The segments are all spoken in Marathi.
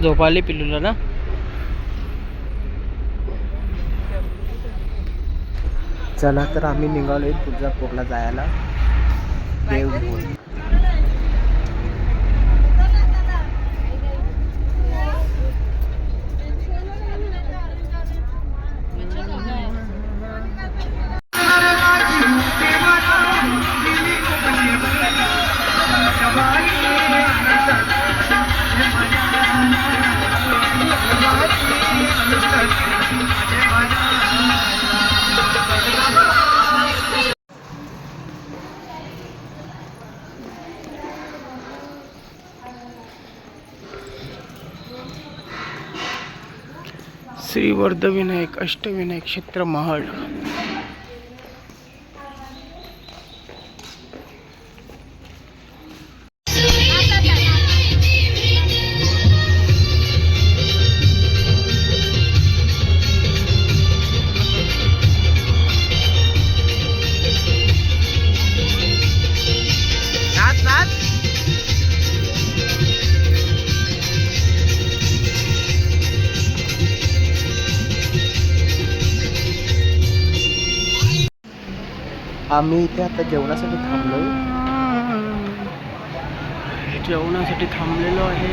झोपाली पिल्लूला ना. चला तर आम्ही निघालोय तुळजापूरला जायला देव घेऊन. श्री वर्धविनायक अष्टविनायक क्षेत्र महड. आम्ही इथे आता जेवणासाठी थांबलेलो आहे.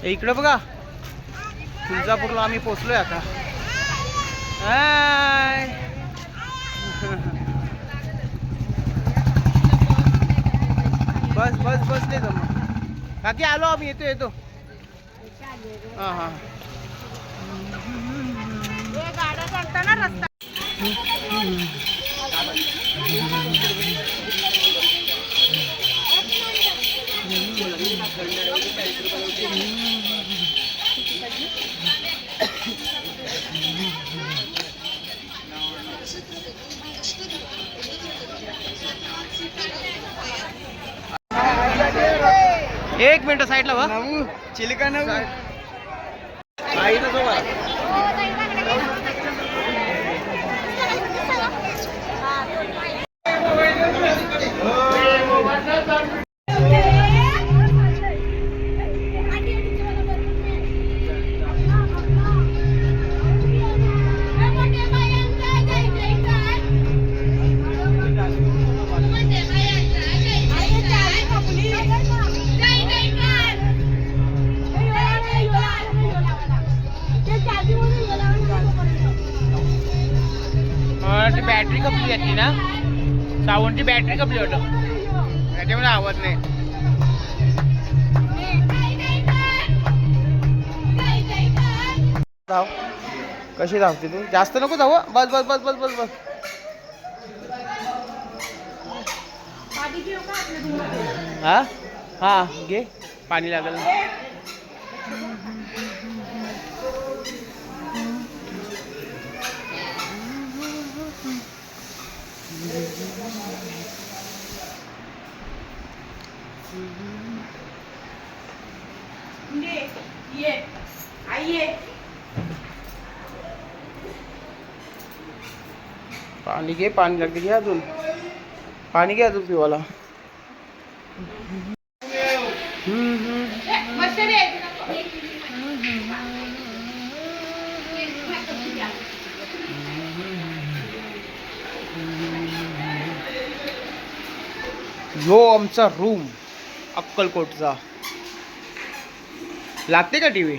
इकडे बघा तुळजापूरला आम्ही पोचलोय आता. बस बस बसले तर मग काकी आलो आम्ही. येतो. हां हां गाड्या चालताना रस्ता मिनिट साईडला बघ. चिलिका नऊ आईचा सोबत बॅटरी कपली याची ना, साऊंडची बॅटरी कपली होतं त्याच्यामुळे आवाज नाही. धाव कशी धावते तू? जास्त नको धाव. बस बस बस बस बस बस. हा हा घे, पाणी लागेल. पाणी घे, पाणी लागते घे अजून, पाणी घे अजून पिवाला. यो आमचा रूम अक्कलकोटचा. लागते का टीव्ही?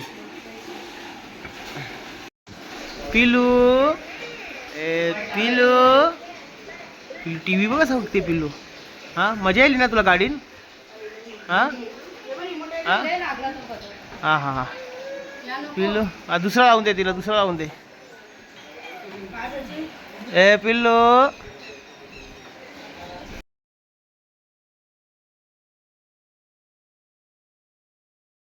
पिलू ए पिलू, पिलू टीव्ही बघा सांगते पिलू. हा मजा आली ना तुला गाडीन? हा हा हा हा हा पिल्लू दुसरा लावून दे तिला, दुसरा लावून दे. ए पिल्लू